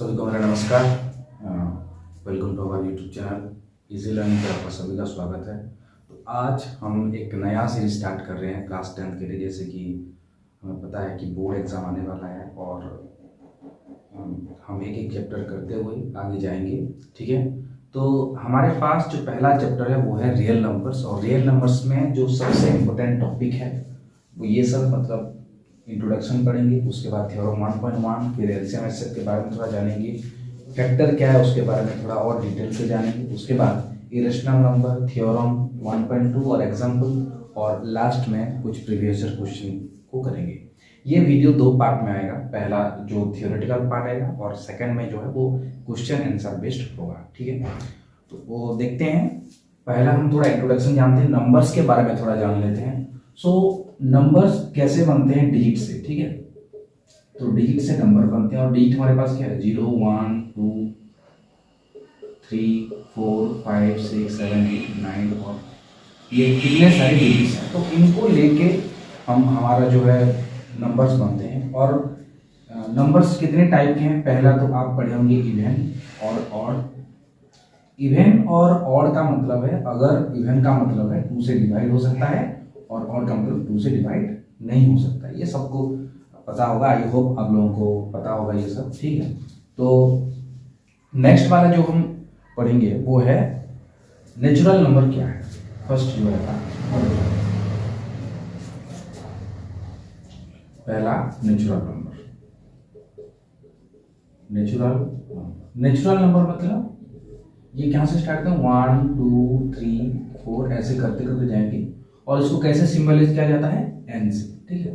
सभी को मेरा नमस्कार। Welcome to our YouTube channel easy learning पे आपका सभी का स्वागत है। तो आज हम एक नया सीरीज स्टार्ट कर रहे हैं क्लास 10 के लिए। जैसे कि हमें पता है कि बोर्ड एग्ज़ाम आने वाला है और हम एक एक चैप्टर करते हुए आगे जाएंगे, ठीक है। तो हमारे पास जो पहला चैप्टर है वो है रियल नंबर्स, और रियल नंबर्स में जो सबसे इम्पोर्टेंट टॉपिक है वो ये सब, मतलब इंट्रोडक्शन पढ़ेंगे, उसके बाद थ्योरम 1.1, फिर एलसीएम एचसीएफ के बारे में थोड़ा जानेंगे, फैक्टर क्या है उसके बारे में थोड़ा और डिटेल से जानेंगे, उसके बाद इरेशनल नंबर, थ्योरम 1.2 और एग्जाम्पल, और लास्ट में कुछ प्रीवियस ईयर क्वेश्चन को करेंगे। ये वीडियो दो पार्ट में आएगा, पहला जो थियोरेटिकल पार्ट आएगा और सेकंड में जो है वो क्वेश्चन आंसर बेस्ड होगा, ठीक है। तो वो देखते हैं। पहला हम थोड़ा इंट्रोडक्शन जानते हैं, नंबर्स के बारे में थोड़ा जान लेते हैं। सो नंबर्स कैसे बनते हैं? डिजिट से, ठीक है। तो डिजिट से नंबर बनते हैं, और डिजिट हमारे पास क्या है? 0 1 2 3 4 5 6 7 8 9 और ये कितने सारे डिजिट्स हैं, तो इनको लेके हम हमारा जो है नंबर्स बनते हैं। और नंबर्स कितने टाइप के हैं? पहला तो आप पढ़े होंगे इवन और ऑड। इवन और ऑड का मतलब है, अगर इवन का मतलब है 2 से डिवाइड हो सकता है और ऑड का मतलब 2 से डिवाइड नहीं हो सकता। ये सबको पता होगा, आई होप आप लोगों को पता होगा ये सब, ठीक है। तो नेक्स्ट वाला जो हम पढ़ेंगे वो है नेचुरल नंबर क्या है। फर्स्ट जो है पहला नेचुरल नंबर। नेचुरल नंबर मतलब ये कहाँ से स्टार्ट करें? 1 2 3 4 ऐसे करते करते जाएंगे, और इसको कैसे सिंबलाइज किया जाता है? एन से, ठीक है।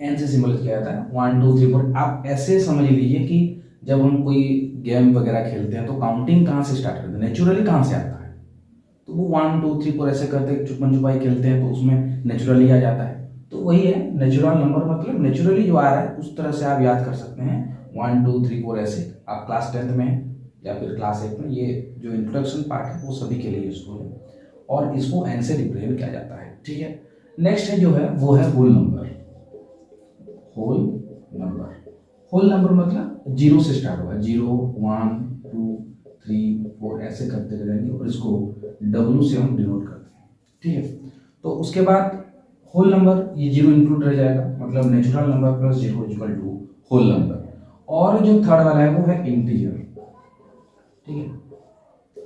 एन से सिंबलाइज किया जाता है 1 2 3 4। आप ऐसे समझ लीजिए कि जब हम कोई गेम वगैरह खेलते हैं तो काउंटिंग कहाँ से स्टार्ट करते हैं? नेचुरली कहाँ से आता है? तो वो 1 2 3 4 ऐसे करते छुपन छुपाई खेलते हैं तो उसमें नेचुरली आ जाता है। तो वही है नेचुरल नंबर, मतलब नेचुरली जो आ रहा है उस तरह से आप याद कर सकते हैं। 1 2 3 4 ऐसे। आप क्लास 10 में या फिर क्लास 8 में ये जो इंट्रोडक्शन पार्ट है वो सभी के लिए यूजफुल है, और इसको एन से रिप्रेजेंट किया जाता है, ठीक है। नेक्स्ट है जो है वो है होल नंबर। होल नंबर मतलब 0 से स्टार्ट होगा। 0 1 2 3 4 ऐसे करते रहेंगे, और इसको W से हम डिनोट करते हैं, ठीक है। तो उसके बाद होल नंबर, ये 0 इंक्लूड रह जाएगा, मतलब natural number plus 0 equal to whole number. और जो थर्ड वाला है वो है इंटीजर, ठीक है।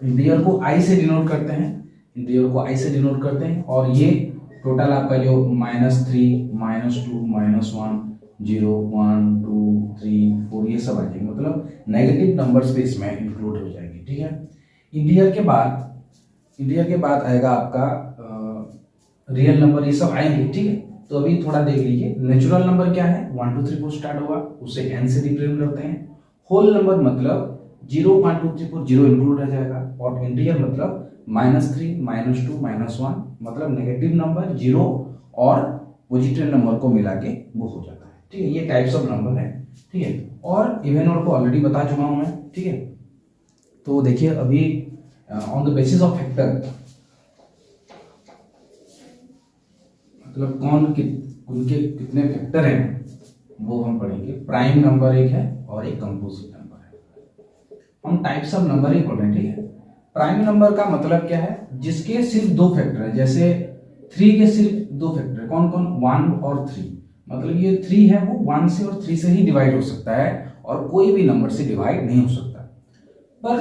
इंटीजर को I से डिनोट करते हैं, और ये टोटल आपका जो -3 -2 -1 0 1 2 3 4 ये सब आ जाएंगे, मतलब नेगेटिव नंबर्स भी इसमें इंक्लूड हो जाएंगे, ठीक है। इंटीजर के बाद आएगा आपका रियल नंबर, ये सब आएंगे, ठीक है। तो अभी थोड़ा देख लीजिए। नेचुरल नंबर क्या है? 1 2 3 4 स्टार्ट होगा, उसे एन से रिप्रेजेंट करते हैं। होल नंबर मतलब 0 1 2 3 4 0 इंक्लूड रह जाएगा, और इंटीजर मतलब -3 -2 -1 मतलब नेगेटिव नंबर 0 और पॉजिटिव नंबर को मिला के वो हो जाता है, ठीक है। ये टाइप्स ऑफ नंबर है, ठीक है। और इवन और को ऑलरेडी बता चुका हूं मैं, ठीक है। तो देखिए अभी on the basis of factor, मतलब उनके कितने फैक्टर हैं वो हम पढ़ेंगे। प्राइम नंबर एक है और एक कंपोजिट नंबर है। हम टाइप्स ऑफ नंबर ही पढ़ रहे हैं, ठीक है। प्राइम नंबर का मतलब क्या है? जिसके सिर्फ 2 फैक्टर है, जैसे 3 के सिर्फ 2 फैक्टर है। कौन कौन? 1 और 3। मतलब ये 3 है वो 1 से और 3 से ही डिवाइड हो सकता है, और कोई भी नंबर से डिवाइड नहीं हो सकता। पर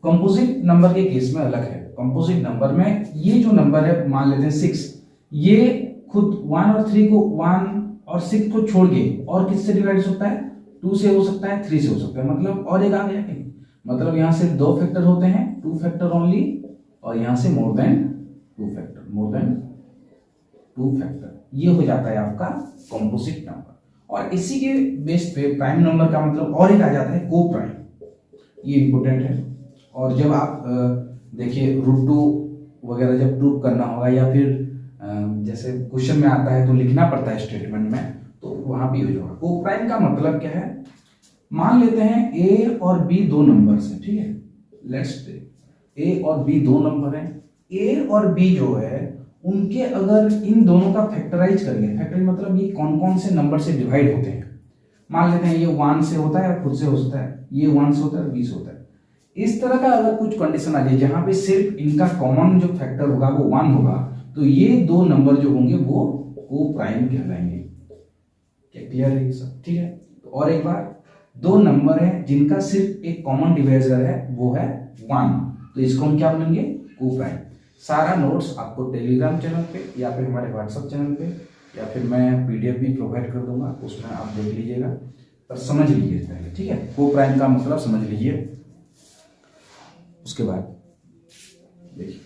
कंपोजिट नंबर के केस में अलग है। कंपोजिट नंबर में ये जो नंबर है, मान लेते हैं 6, ये खुद 1 और 3 को 1 और 6 को छोड़ के और किससे डिवाइड हो सकता है? 2 से हो सकता है, 3 से हो सकता है, मतलब और एक आ गया कि मतलब यहाँ से 2 फैक्टर होते हैं, 2 फैक्टर ओनली, और यहाँ से मोर देन 2 फैक्टर, ये हो जाता है आपका कंपोजिट नंबर। और इसी के बेस पे प्राइम नंबर का मतलब और एक आ जाता है को प्राइम। ये इंपॉर्टेंट है। और जब आप देखिए √2 वगैरह जब प्रूव करना होगा, या फिर जैसे क्वेश्चन में आता है तो लिखना पड़ता है स्टेटमेंट में, तो वहां भी यूज होगा। को प्राइम का मतलब क्या है? मान लेते हैं A और B 2 नंबर्स हैं, ठीक है। लेट्स A और B 2 नंबर हैं। A और B जो है उनके अगर इन दोनों का फैक्टराइज करेंगे, फैक्टराइज मतलब ये कौन कौन से नंबर से डिवाइड होते हैं, मान लेते हैं ये 1 से होता है, खुद से हो सकता है, ये 1 से होता है, 20 होता है। इस तरह का अगर कुछ कंडीशन आ जाए जहां पे सिर्फ इनका कॉमन जो फैक्टर होगा वो 1 होगा, तो ये दो नंबर जो होंगे वो को प्राइम कहलाएंगे। क्या क्लियर है ये सब? ठीक है। तो और एक बार, दो नंबर है जिनका सिर्फ एक कॉमन डिवाइजर है वो है 1, तो इसको हम क्या बोलेंगे? को प्राइम। सारा नोट्स आपको टेलीग्राम चैनल पे या फिर हमारे व्हाट्सएप चैनल पे या फिर मैं पीडीएफ भी प्रोवाइड कर दूंगा, उसमें आप देख लीजिएगा, पर समझ लीजिए पहले। ठीक है, को प्राइम का मतलब समझ लीजिए। उसके बाद देखिए,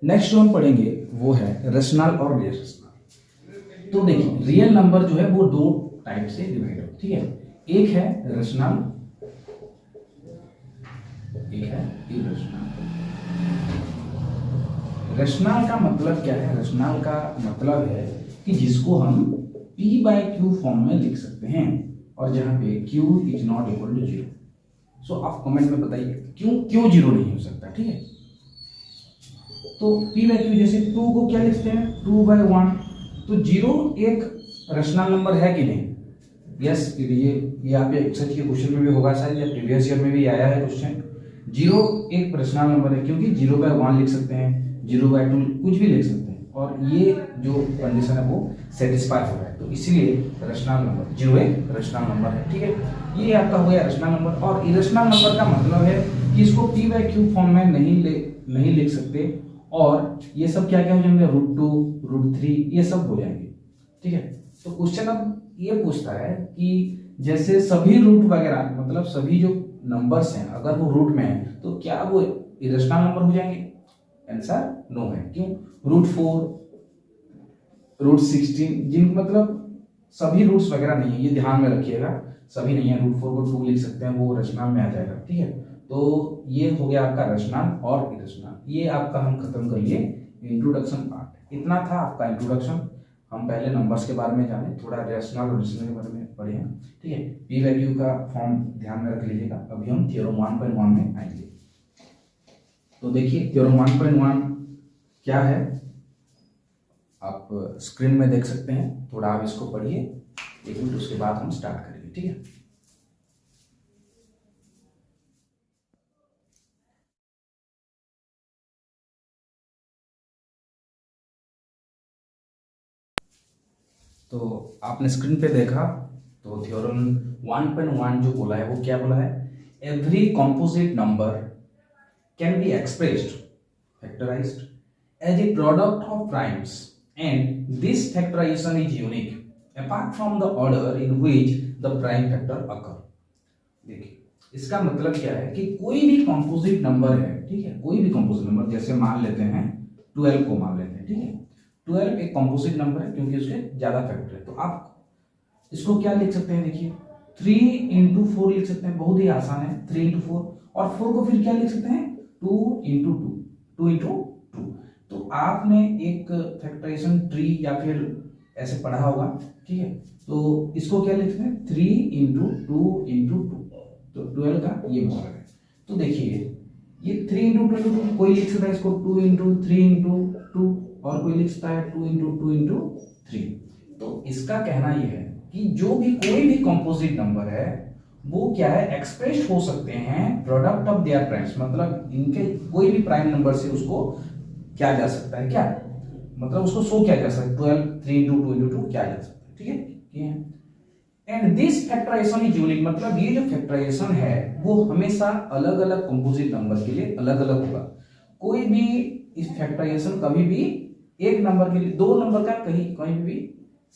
नेक्स्ट जो हम पढ़ेंगे वो है रेशनल और इरेशनल। तो देखिए, रियल नंबर जो है वो दो टाइप से डिवाइड होता है। ठीक है, एक है रेशनल, एक है इरेशनल। रेशनल का मतलब क्या है? रेशनल का मतलब है कि जिसको हम p/q फॉर्म में लिख सकते हैं, और जहां पे q is not equal to 0। So आप कमेंट में बताइए क्यों 0 नहीं हो सकता। ठीक है, तो p/q जैसे 2 को क्या लिखते हैं? 2/1। तो 0 एक रेशनल नंबर है कि नहीं? यस, ये आप सच के क्वेश्चन में भी होगा शायद, या प्रीवियस ईयर में भी आया है क्वेश्चन। 0 एक रेशनल नंबर है क्योंकि 0/1 लिख सकते हैं, 0/2 कुछ भी लिख सकते हैं, और ये जो कंडीशन है वो सेटिस्फाई हो रहा है, तो इसलिए रेशनल नंबर 0 एक रेशनल नंबर है। ठीक है, ये आपका हो गया रेशनल नंबर। और इरेशनल नंबर का मतलब है कि इसको p/q फॉर्म में नहीं लिख सकते, और ये सब क्या क्या हो जाएंगे? √2, √3 ये सब हो जाएंगे। ठीक है, तो क्वेश्चन अब ये पूछता है कि जैसे सभी रूट वगैरह, मतलब सभी जो नंबर्स हैं अगर वो रूट में है तो क्या वो इरेशनल नंबर हो जाएंगे? आंसर नो है। क्यों? √4, √16 जिन मतलब सभी रूट्स वगैरह नहीं है, ये ध्यान में रखिएगा, सभी नहीं है। √4 को 2 लिख सकते हैं, वो रेशनल में आ जाएगा। ठीक है, तो ये हो गया आपका रेशनल और इरेशनल। ये आपका हम खत्म कर लिए इंट्रोडक्शन पार्ट। इतना था आपका इंट्रोडक्शन। हम पहले नंबर्स के बारे में जाने, थोड़ा रेशनल और इरेशनल के बारे में पढ़े हैं। ठीक है, p/q का फॉर्म ध्यान में रख लीजिएगा। अभी हम थ्योरम 1.1 में आएंगे। तो देखिए, थ्योरम 1.1 क्या है आप स्क्रीन में देख सकते हैं, थोड़ा आप इसको पढ़िए 1 मिनट, उसके बाद हम स्टार्ट करेंगे। ठीक है, तो आपने स्क्रीन पे देखा, तो थ्योरम 1.1 जो बोला है वो क्या बोला है? Every composite number can be expressed factorized as a product of primes, and this factorisation is unique apart from the order in which the prime factor occur. देखिए, इसका मतलब क्या है कि कोई भी कॉम्पोजिट नंबर है, ठीक है, कोई भी कॉम्पोजिट नंबर, जैसे मान लेते हैं 12 को मान लेते हैं। ठीक है, 12 एक कॉम्पोजिट नंबर है क्योंकि उसके ज्यादा फैक्टर है, तो आप इसको क्या लिख सकते हैं? देखिए, 3 × 4 लिख सकते हैं, बहुत ही आसान है। 3 × 4, और 4 को फिर क्या लिख सकते हैं? 2 × 2, 2 × 2। तो आपने एक फैक्टराइजेशन ट्री या फिर ऐसे पढ़ा होगा। ठीक है, तो इसको क्या लिखते हैं? 3 × 2 × 2, तो 12 का ये मतलब है। तो देखिए, ये 3 × 2, कोई लिख सकता है इसको 2 × 3 × 2, और कोई लिख सकता है 2 × 2 × 3। तो इसका कहना यह है कि जो भी कोई भी कंपोजिट नंबर है वो क्या है? एक्सप्रेस हो सकते हैं प्रोडक्ट ऑफ देयर प्राइम्स, मतलब इनके कोई भी प्राइम नंबर से उसको क्या जा सकता है? क्या मतलब उसको शो किया जा सकता है? 12, 3 × 2 × 2 क्या जा सकता है? ठीक है, and this factorisation is unique, मतलब ये जो फैक्टराइजेशन है वो हमेशा अलग अलग कंपोजिट नंबर के लिए अलग अलग होगा। कोई भी इस फैक्टराइजेशन कभी भी एक नंबर के लिए, दो नंबर का कहीं भी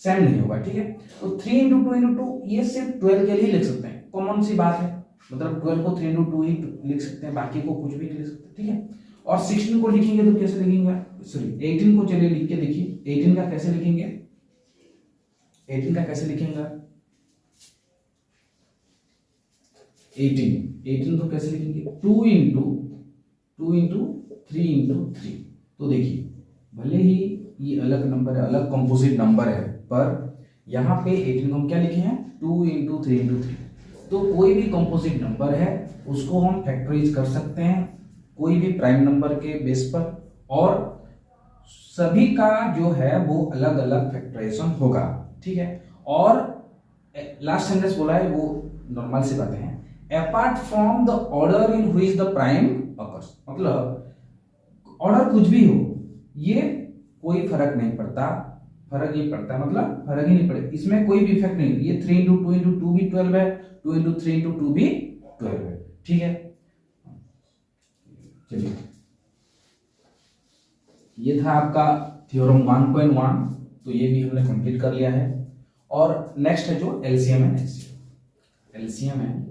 सेम नहीं होगा। ठीक है, तो 3 × 2 × 2 ये सिर्फ 12 के लिए लिख सकते हैं, कॉमन सी बात है, मतलब 12 को 3 × 2 ही लिख सकते हैं, बाकी को कुछ भी नहीं लिख सकते। ठीक है, और 16 को लिखेंगे तो कैसे लिखेंगे? सॉरी, 18 को चलिए लिख के देखिए, 18 का कैसे लिखेंगे? 18 का कैसे लिखेंगे? 18 को कैसे लिखेंगे? 2 × 3 × 3। तो देखिए, भले ही ये अलग नंबर है, अलग कंपोजिट नंबर है, पर यहाँ पे 18 को हम क्या लिखे हैं? 2 × 3 × 3। तो कोई भी कंपोजिट नंबर है उसको हम फैक्टराइज कर सकते हैं कोई भी प्राइम नंबर के बेस पर, और सभी का जो है वो अलग अलग फैक्टराइजेशन होगा, ठीक है। और लास्ट सेंटेंस बोला है वो नॉर्मल सी बातें हैं, apart from the order in which the prime occurs, मतलब ऑर्डर कुछ भी हो ये कोई फर्क नहीं पड़ता, फर्क ये पड़ता है मतलब फर्क ही नहीं पड़ेगा, इसमें कोई भी इफेक्ट नहीं। ये 3 इंटू 2 इंटू 2 भी 12 है, 2 इंटू 3 इंटू 2 भी 12 है, ठीक है। चलिए ये था आपका थ्योरम 1.1, तो ये भी हमने कंप्लीट कर लिया है। और नेक्स्ट है जो LCM and HCF, LCM and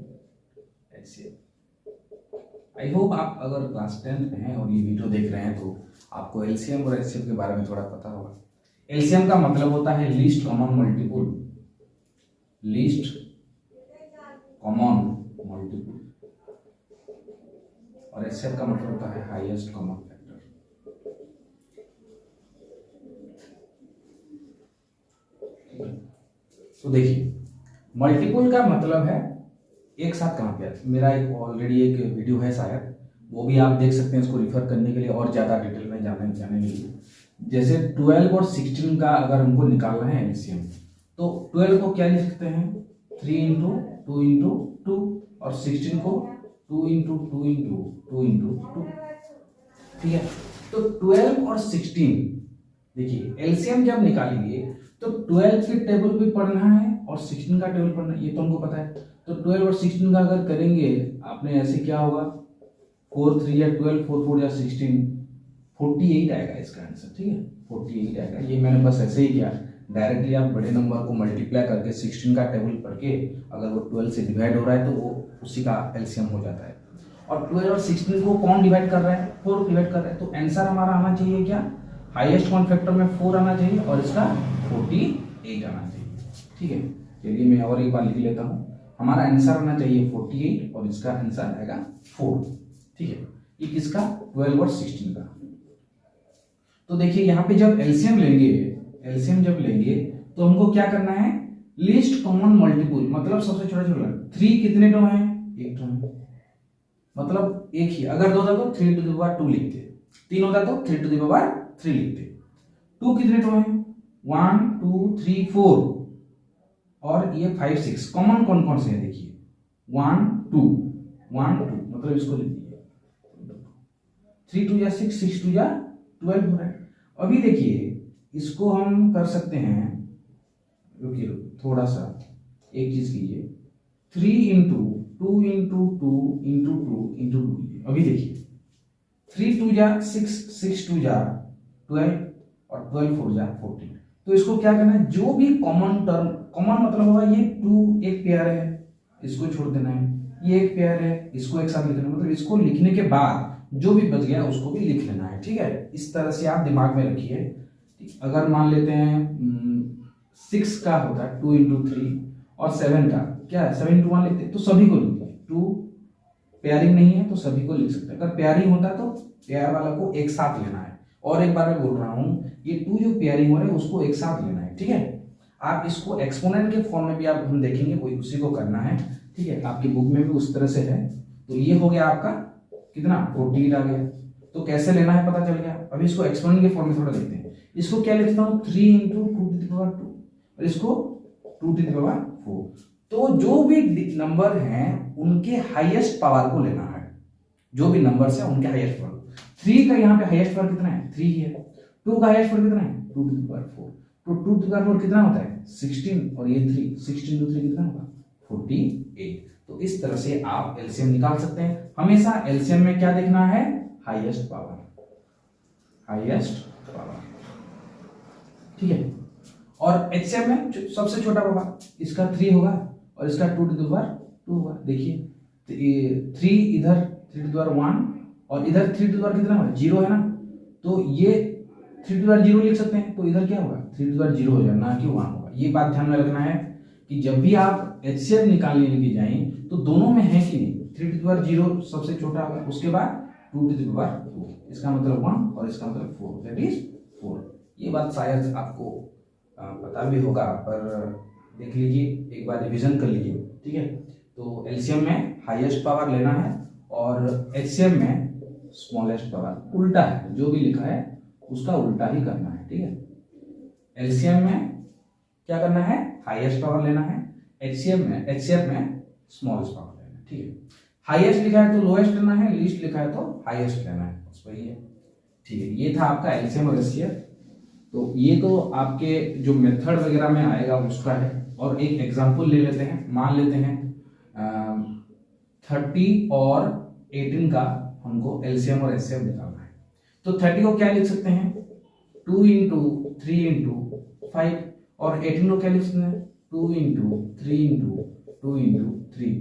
HCF. I hope आप अगर क्लास 10 में हैं और ये वीडियो देख रहे हैं तो आपको एलसीएम और एचसीएफ के बारे में थोड़ा पता होगा। एलसीएम का मतलब होता है least common multiple, least common multiple, और एचसीएफ का मतलब होता है हाईएस्ट कॉमन फैक्टर। तो देखिए मल्टीपल का मतलब है एक साथ कहाँ पे, मेरा एक ऑलरेडी एक वीडियो है शायद, वो भी आप देख सकते हैं इसको रिफर करने के लिए और ज़्यादा डिटेल में जाने के लिए। जैसे 12 और 16 का अगर हमको निकालना है एलसीएम, तो 12 को क्या लिख सकते हैं 3 इंटू 2 इंटू 2, और 16 को 2 इंटू 2 इंटू 2 इंटू 2, ठीक है। तो 12 और 16 देखिए एलसीएम जब निकालेंगे तो 12 की टेबल भी पढ़ना है और 16 का टेबल पढ़ना है, ये तो हमको पता है। तो 12 और 16 का अगर करेंगे आपने ऐसे क्या होगा 4 3 या 12, 4 4 या 16, 48 आएगा इसका आंसर, ठीक है 48 आएगा। ये मैंने बस ऐसे ही किया, डायरेक्टली आप बड़े नंबर को मल्टीप्लाई करके 16 का टेबल पढ़ के अगर वो 12 से डिवाइड हो रहा है तो वो उसी का एलसीएम हो जाता है। और 12 और 16 को कौन डिवाइड कर रहा है 4 डिवाइड कर रहा है, तो आंसर हमारा आना चाहिए क्या हाईएस्ट कॉमन फैक्टर में 4 आना चाहिए और इसका 48 आना चाहिए, ठीक है। चलिए मैं और एक बार लिख लेता हूँ, हमारा आंसर आना चाहिए 48 और इसका आंसर आएगा 4, ठीक है। ये किसका 12 और 16 का। तो देखिए यहाँ पे जब एलसीएम लेंगे, एलसीएम जब लेंगे तो हमको क्या करना है लीस्ट कॉमन मल्टीपल, मतलब सबसे छोटा छोटा 3 कितने टर्म है 1 टर्म, मतलब एक ही, अगर 2 होता तो 3 टू द पावर 2 लिखते, 3 होता तो 3 टू द पावर 3 लिखते। 2 कितने टर्म है 1 2 3 4 और ये 5 6, कॉमन कौन कौन से हैं देखिए 1 2 1 2, मतलब इसको लिख दीजिए 3 2 या 6 6 2 या 12 हो रहा है। अभी देखिए इसको हम कर सकते हैं, रुकिए थोड़ा सा एक चीज कीजिए, 3 इंटू 2 इंटू 2 इंटू 2 इंटू 2, अभी देखिए 3 2 जा 6 6 2 जा 12 और 12 4 जा 14। तो इसको क्या करना है जो भी कॉमन टर्म, कॉमन मतलब होगा ये 2 एक पेयर है इसको छोड़ देना है, ये एक पेयर है इसको एक साथ लिखना है, मतलब इसको लिखने के बाद जो भी बच गया उसको भी लिख लेना है, ठीक है। इस तरह से आप दिमाग में रखिए। अगर मान लेते हैं 6 का होता है 2 इंटू 3 और 7 का क्या है 7 इंटू 1 लिखते हैं, तो सभी को लिखिए। 2 पेयरिंग नहीं है तो सभी को लिख सकते हैं, अगर पेयरिंग होता तो पेयर वाला को एक साथ लेना है। और एक बार मैं बोल रहा हूँ ये 2 जो पेयरिंग हो रहा है उसको एक साथ लेना है, ठीक है। आप इसको एक्सपोनेंट के फॉर्म में भी आप हम देखेंगे वही उसी को करना है, ठीक है। आपकी बुक में भी उस तरह से है। तो ये हो गया आपका कितना 48 आ गया। तो कैसे लेना है पता चल गया। अभी इसको एक्सपोनेंट के फॉर्म में थोड़ा देखते हैं। इसको क्या लिखता हूँ 3 इंटू 2 टू द पावर 2 और इसको 2 टू द पावर 4। तो जो भी नंबर हैं उनके हाईएस्ट पावर को लेना है, जो भी नंबर्स हैं उनके हाईएस्ट पावर। 3 का यहाँ पे हाईएस्ट पावर कितना है 3 ही है। 2 का हाईएस्ट पावर कितना है 2 टू द पावर 4। तो 2 टू द पावर 4 कितना होता है 16 और ये 3, 16 टू 3 कितना होगा 48। तो इस तरह से आप एलसीएम निकाल सकते हैं। हमेशा एलसीएम में क्या देखना है हाईएस्ट पावर, हाईएस्ट पावर, ठीक है। और एचसीएम में सबसे छोटा पावर इसका 3 होगा और इसका 2 टू द पावर 2 होगा। देखिए 3 इधर 3 टू द पावर 1 और इधर 3 टू द पावर कितना होगा 0 है ना, तो ये 3 टू द पावर 0 लिख सकते हैं। तो इधर क्या होगा 3 टू द पावर 0 हो जाएगा ना कि 1 होगा। ये बात ध्यान में रखना है कि जब भी आप एचसीएम निकालने लेके जाएं तो दोनों में है कि नहीं 3 टू द पावर 0 सबसे छोटा होगा, उसके बाद 2 टू द पावर 2, इसका मतलब 1 और इसका मतलब 4, दैट इज 4। ये बात शायद आपको पता भी होगा पर देख लीजिए एक बार रिवीजन कर लीजिए, ठीक है। तो एलसीएम में हाईएस्ट पावर लेना है और एचसीएम में स्मॉलेस्ट पावर, उल्टा है जो भी लिखा है उसका उल्टा ही करना है, ठीक है। एलसीएम में क्या करना है, हाईएस्ट पावर लेना है, एचसीएफ में स्मॉलेस्ट पावर लेना है, ठीक है। हाईएस्ट लिखा है तो लोएस्ट लेना है, लीस्ट लिखा है तो हाईएस्ट लेना है, बस वही है, ठीक है। ये था आपका एलसीएम और एचसीएफ। तो ये तो आपके जो मेथड वगैरह में आएगा उसका है। और एक एग्जांपल ले लेते हैं, मान लेते हैं 30 और 18 का हमको एलसीएम और एचसीएफ निकालना है। तो 30 को क्या लिख सकते हैं, 2 इंटू 3 इंटू 5, और 18 को क्या लिख सकते हैं, 2 इंटू 3 इंटू 2 इंटू 3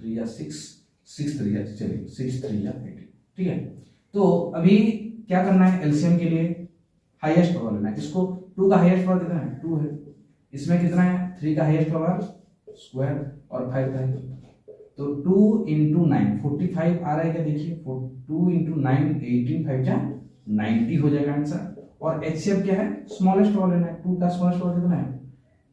या 6 3 या चलिए 6 3 या 18, ठीक है। तो अभी क्या करना है, एलसीएम के लिए हाईएस्ट पावर लेना है। इसको 2 का हाईएस्ट पावर कितना है, 2 है। इसमें कितना है, 3 का हाईएस्ट पावर स्क्वायर और 5 का है। तो 2 इंटू 9 45 आ रहा है क्या, देखिए 2 इंटू 9 18 5 जा 90 हो जाएगा आंसर। और एचसीएफ क्या है, स्मॉलेस्ट पावर लेना है। 2 का स्मॉलेस्ट पावर कितना है,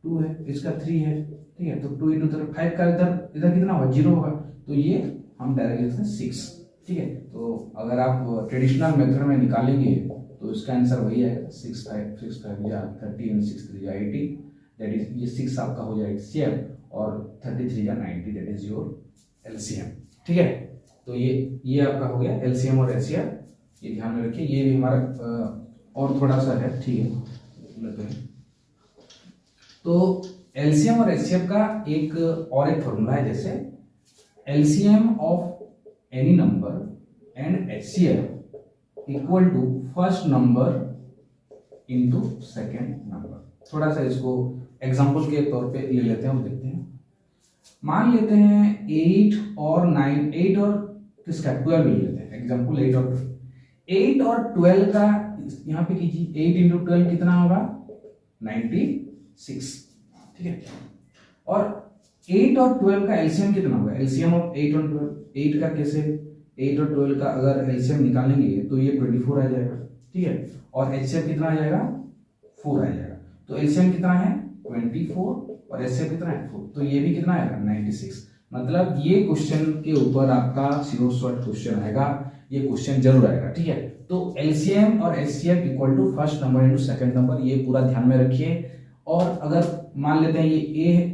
2 है, इसका 3 है, ठीक है। तो 2 इंटू 5 का इधर कितना होगा, 0 होगा, तो ये हम डायरेक्ट लिखते हैं 6, ठीक है। तो अगर आप ट्रेडिशनल मेथड में निकालेंगे तो इसका आंसर वही आएगा 6 5 या 30 एंड 6 3 या 80, दैट इज ये 6 आपका हो जाएगा एचसीएफ और 33 या 90 दैट इज योर एलसीएम, ठीक है। तो ये आपका हो गया एलसीएम और एचसीएफ, ये ध्यान में रखिए। ये भी हमारा और थोड़ा सा है, ठीक है। तो एलसीएम और एचसीएफ का एक फॉर्मूला है, जैसे LCM of any number and HCF equal to first number into second number. थोड़ा सा इसको एग्जांपल के तौर पे ले लेते हैं और देखते हैं। मान लेते हैं 8 और 9, 8 और किसका 12 ले लेते हैं, एग्जांपल 8 और 12। 8 और 12 का यहाँ पे कीजिए, 8 इंटू 12 कितना होगा, 96, ठीक है। और 8 और 12 का एलसीएम कितना होगा, एलसीएम ऑफ 8 और 12, 8 का कैसे, 8 और 12 का अगर एलसीएम निकालेंगे तो ये 24 आ जाएगा, ठीक है। और एचसीएफ कितना आ जाएगा, 4 आ जाएगा। तो एलसीएम कितना है 24 और एचसीएफ कितना है 4, तो ये भी कितना आएगा 96। मतलब ये क्वेश्चन के ऊपर आपका शॉर्ट क्वेश्चन आएगा, ये क्वेश्चन जरूर आएगा, ठीक है। तो एलसीएम और HCF equal to first number into second number, ये पूरा ध्यान में रखिए। और अगर मान लेते हैं ये ए है,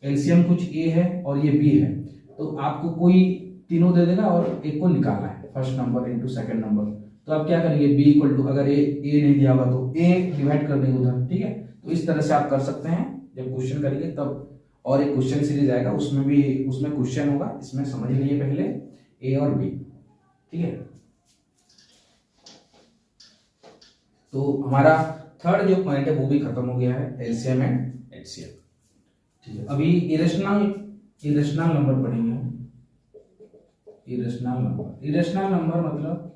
एलसीएम कुछ ए है और ये बी है, तो आपको कोई तीनों दे देगा और एक को निकालना है, first number into second number. तो आप क्या करेंगे, बी इक्वल टू, अगर ए नहीं दिया हुआ तो ए डिवाइड कर देंगे उधर, ठीक है। तो इस तरह से आप कर सकते हैं जब क्वेश्चन करेंगे तब। और एक क्वेश्चन सीरीज आएगा, उसमें क्वेश्चन होगा, इसमें समझ लीजिए पहले ए और बी, ठीक है। तो हमारा थर्ड जो पॉइंट है वो भी खत्म हो गया है, एलसीएम एंड एचसीएफ, ठीक है। अभी इरेशनल नंबर पढ़ेंगे। इरेशनल नंबर मतलब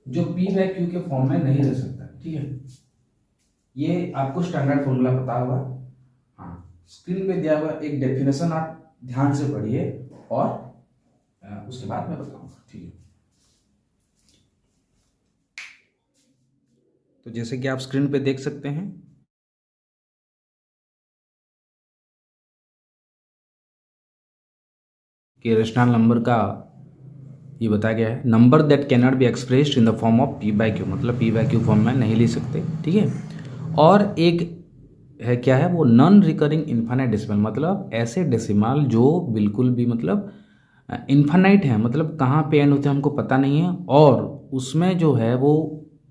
जो पी बाय क्यू के फॉर्म में नहीं रह सकता, ठीक है। ये आपको स्टैंडर्ड फॉर्मूला पता होगा, हाँ। स्क्रीन पे दिया हुआ एक डेफिनेशन आप ध्यान से पढ़िए और उसके बाद मैं बताऊंगा, ठीक है। तो जैसे कि आप स्क्रीन पे देख सकते हैं, कि रेशनल नंबर का ये बताया गया है, number that can not be expressed in the form of P by Q, मतलब पी बाय क्यू फॉर्म में नहीं ले सकते, ठीक है। और एक है क्या है वो, नॉन रिकरिंग इन्फानाइट डेसिमल, मतलब ऐसे डेसिमल जो बिल्कुल भी मतलब इन्फानाइट है, मतलब कहाँ पे एंड होते हैं हमको पता नहीं है। और उसमें जो है वो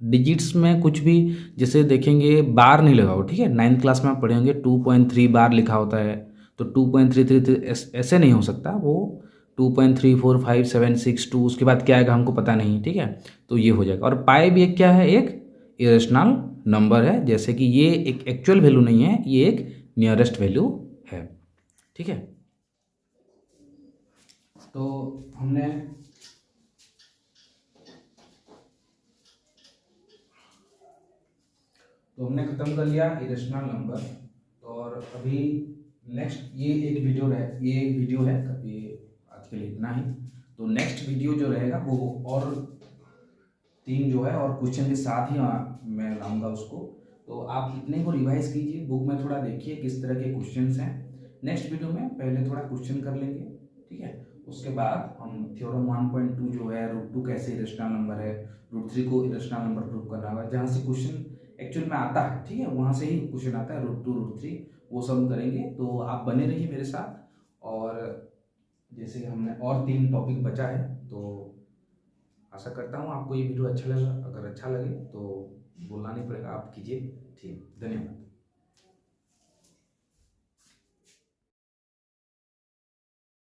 डिजिट्स में कुछ भी, जैसे देखेंगे बार नहीं लगा हो, ठीक है। 9th क्लास में आप पढ़े होंगे 2.3 बार लिखा होता है, तो 2.333 ऐसे नहीं हो सकता, वो 2.34576 उसके बाद क्या आएगा हमको पता नहीं, ठीक है। तो ये हो जाएगा। और पाई भी एक क्या है, एक इरेशनल नंबर है, जैसे कि ये एक एक्चुअल वैल्यू नहीं है, ये एक नियरेस्ट वैल्यू है, ठीक है। तो हमने खत्म कर लिया इरेशनल नंबर। और अभी नेक्स्ट ये एक वीडियो है, ये आज के लिए इतना ही। तो नेक्स्ट वीडियो जो रहेगा वो और 3 जो है और क्वेश्चन के साथ ही मैं लाऊंगा उसको। तो आप इतने को रिवाइज कीजिए, बुक में थोड़ा देखिए किस तरह के क्वेश्चंस हैं। नेक्स्ट वीडियो में पहले थोड़ा क्वेश्चन कर लेंगे, ठीक है। उसके बाद हम थ्योरम 1.2 जो है √2 कैसे इरेशनल नंबर है, √3 को इरेशनल नंबर प्रूव करना होगा, जहाँ से क्वेश्चन एक्चुअल में आता है, ठीक है, वहाँ से ही क्वेश्चन आता है, √2 √3 वो सब हम करेंगे। तो आप बने रहिए मेरे साथ। और जैसे कि हमने और 3 टॉपिक बचा है, तो आशा करता हूँ आपको ये वीडियो अच्छा लगा। अगर अच्छा लगे तो बोलना नहीं पड़ेगा, आप कीजिए। ठीक, धन्यवाद।